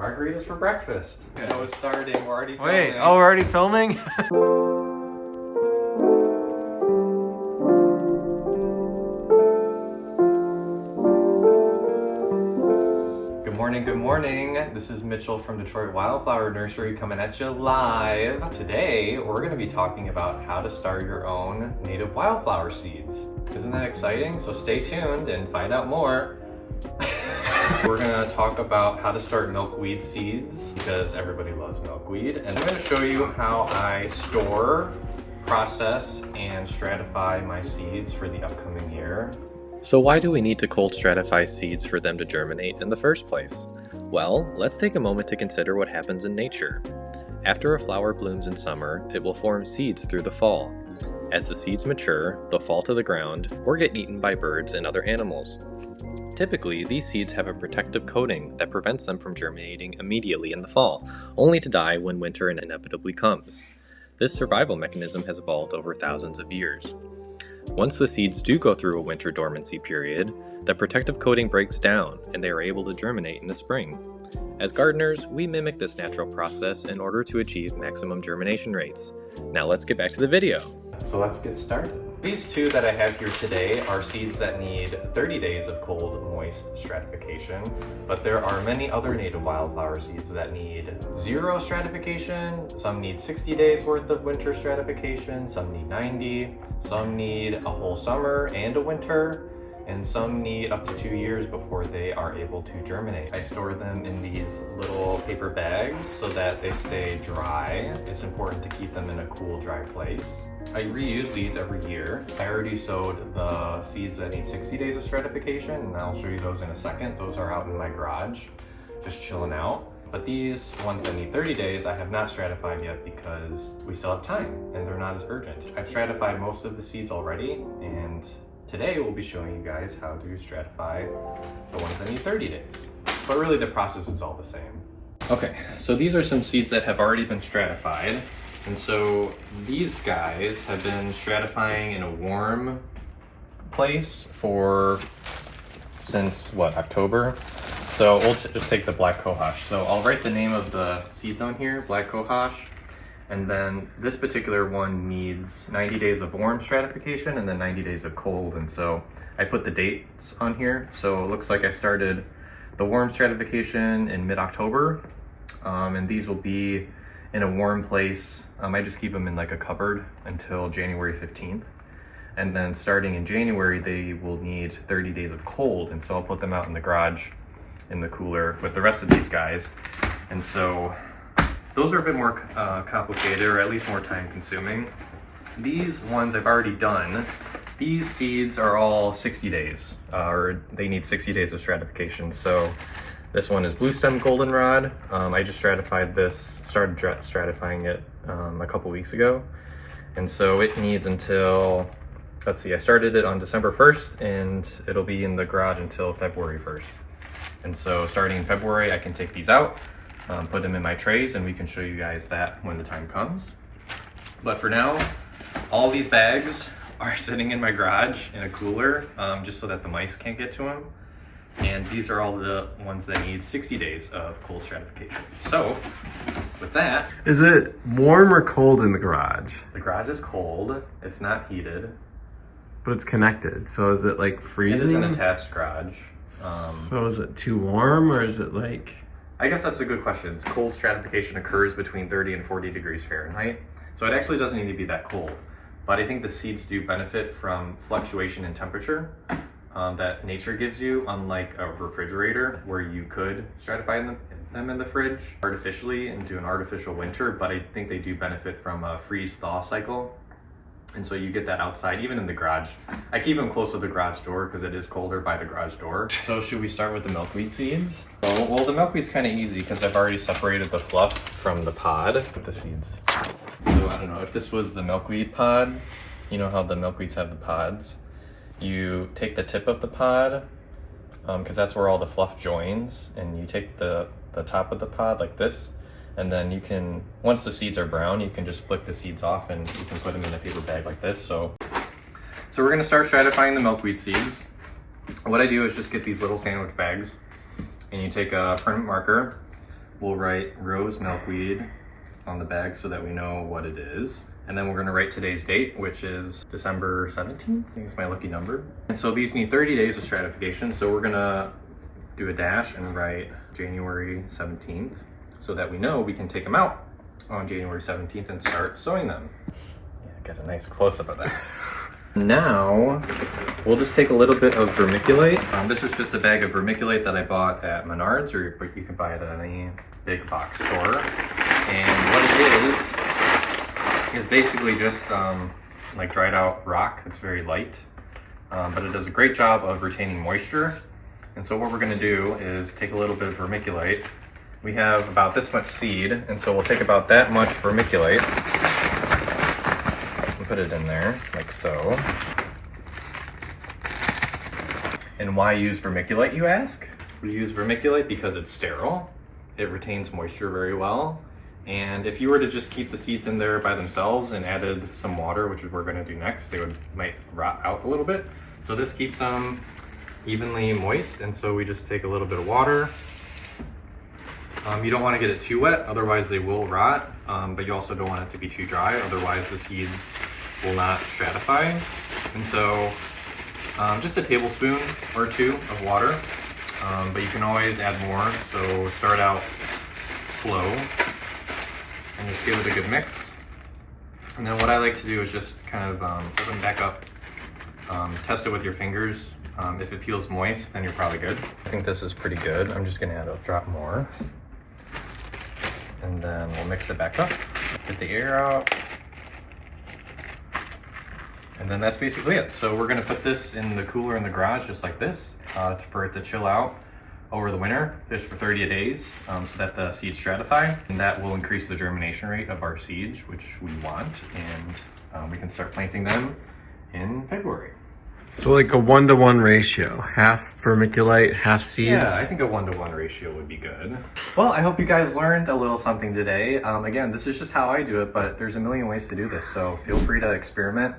Margaritas for breakfast. So it's starting, we're already filming. Wait, oh, we're already filming? Good morning. This is Mitchell from Detroit Wildflower Nursery coming at you live. Today, we're going to be talking about how to start your own native wildflower seeds. Isn't that exciting? So stay tuned and find out more. We're going to talk about how to start milkweed seeds because everybody loves milkweed. And I'm going to show you how I store, process, and stratify my seeds for the upcoming year. So why do we need to cold stratify seeds for them to germinate in the first place? Well, let's take a moment to consider what happens in nature. After a flower blooms in summer, it will form seeds through the fall. As the seeds mature, they'll fall to the ground or get eaten by birds and other animals. Typically, these seeds have a protective coating that prevents them from germinating immediately in the fall, only to die when winter inevitably comes. This survival mechanism has evolved over thousands of years. Once the seeds do go through a winter dormancy period, the protective coating breaks down and they are able to germinate in the spring. As gardeners, we mimic this natural process in order to achieve maximum germination rates. Now let's get back to the video. So let's get started. These two that I have here today are seeds that need 30 days of cold, moist stratification, but there are many other native wildflower seeds that need 0 stratification. Some need 60 days worth of winter stratification, some need 90, some need a whole summer and a winter, and some need up to 2 years before they are able to germinate. I store them in these little paper bags so that they stay dry. It's important to keep them in a cool, dry place. I reuse these every year. I already sowed the seeds that need 60 days of stratification, and I'll show you those in a second. Those are out in my garage, just chilling out. But these ones that need 30 days, I have not stratified yet because we still have time and they're not as urgent. I've stratified most of the seeds already, and today we'll be showing you guys how to stratify the ones that need 30 days. But really the process is all the same. Okay, so these are some seeds that have already been stratified. And so these guys have been stratifying in a warm place since what, October? So we'll just take the black cohosh. So I'll write the name of the seeds on here, black cohosh. And then this particular one needs 90 days of warm stratification and then 90 days of cold. And so I put the dates on here. So it looks like I started the warm stratification in mid-October. And these will be in a warm place. I just keep them in like a cupboard until January 15th. And then starting in January, they will need 30 days of cold. And so I'll put them out in the garage in the cooler with the rest of these guys. And so those are a bit more complicated, or at least more time consuming. These ones I've already done. These seeds are all 60 days, or they need 60 days of stratification. So this one is blue stem goldenrod. I just started stratifying it a couple weeks ago. And so it needs until, let's see, I started it on December 1st and it'll be in the garage until February 1st. And so starting in February, I can take these out, put them in my trays, and we can show you guys that when the time comes. But for now, all these bags are sitting in my garage in a cooler, just so that the mice can't get to them. And these are all the ones that need 60 days of cold stratification. So with that. Is it warm or cold in the garage? The garage is cold, it's not heated. But it's connected, so is it like freezing? It is an attached garage. So is it too warm or is it like? I guess that's a good question. Cold stratification occurs between 30 and 40 degrees Fahrenheit. So it actually doesn't need to be that cold. But I think the seeds do benefit from fluctuation in temperature that nature gives you, unlike a refrigerator where you could stratify them in the fridge artificially and do an artificial winter. But I think they do benefit from a freeze-thaw cycle. And so you get that outside, even in the garage. I keep them close to the garage door because it is colder by the garage door. So should we start with the milkweed seeds? Well, the milkweed's kind of easy because I've already separated the fluff from the pod with the seeds. So I don't know, if this was the milkweed pod, you know how the milkweeds have the pods? You take the tip of the pod, because that's where all the fluff joins, and you take the top of the pod like this, and then you can, once the seeds are brown, you can just flick the seeds off and you can put them in a paper bag like this. So we're gonna start stratifying the milkweed seeds. What I do is just get these little sandwich bags, and you take a permanent marker, we'll write rose milkweed on the bag so that we know what it is. And then we're gonna write today's date, which is December 17th. I think it's my lucky number. And so these need 30 days of stratification. So we're gonna do a dash and write January 17th so that we know we can take them out on January 17th and start sowing them. Yeah, get a nice close-up of that. Now, we'll just take a little bit of vermiculite. This is just a bag of vermiculite that I bought at Menards, but you can buy it at any big box store. And what it is basically just like dried out rock. It's very light, but it does a great job of retaining moisture. And so what we're gonna do is take a little bit of vermiculite. We have about this much seed, and so we'll take about that much vermiculite and put it in there, like so. And why use vermiculite, you ask? We use vermiculite because it's sterile. It retains moisture very well. And if you were to just keep the seeds in there by themselves and added some water, which is what we're gonna do next, they might rot out a little bit. So this keeps them evenly moist, and so we just take a little bit of water. You don't want to get it too wet, otherwise they will rot, but you also don't want it to be too dry, otherwise the seeds will not stratify. And so just a tablespoon or two of water, but you can always add more. So start out slow and just give it a good mix. And then what I like to do is just kind of open back up, test it with your fingers. If it feels moist, then you're probably good. I think this is pretty good. I'm just gonna add a drop more. And then we'll mix it back up, get the air out. And then that's basically it. So we're gonna put this in the cooler in the garage, just like this, for it to chill out over the winter, just for 30 days, so that the seeds stratify. And that will increase the germination rate of our seeds, which we want. And we can start planting them in February. So like a 1-to-1 ratio, half vermiculite, half seeds? Yeah, I think a 1-to-1 ratio would be good. Well, I hope you guys learned a little something today. Again, this is just how I do it, but there's a million ways to do this, so feel free to experiment.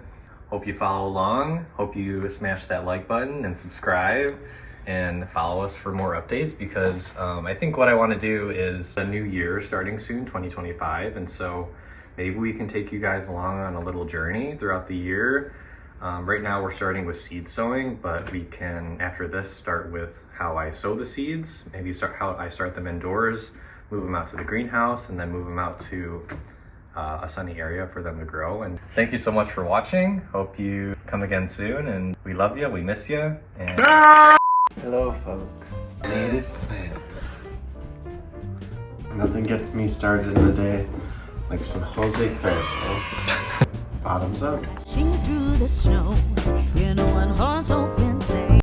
Hope you follow along. Hope you smash that like button and subscribe and follow us for more updates, because I think what I want to do is a new year starting soon, 2025, and so maybe we can take you guys along on a little journey throughout the year. Right now we're starting with seed sowing, but we can, after this, start with how I sow the seeds, maybe how I start them indoors, move them out to the greenhouse, and then move them out to a sunny area for them to grow. And thank you so much for watching. Hope you come again soon, and we love you, we miss you. And Hello folks, native plants. Nothing gets me started in the day like some Jose Cuervo. Bottoms up. Through the snow.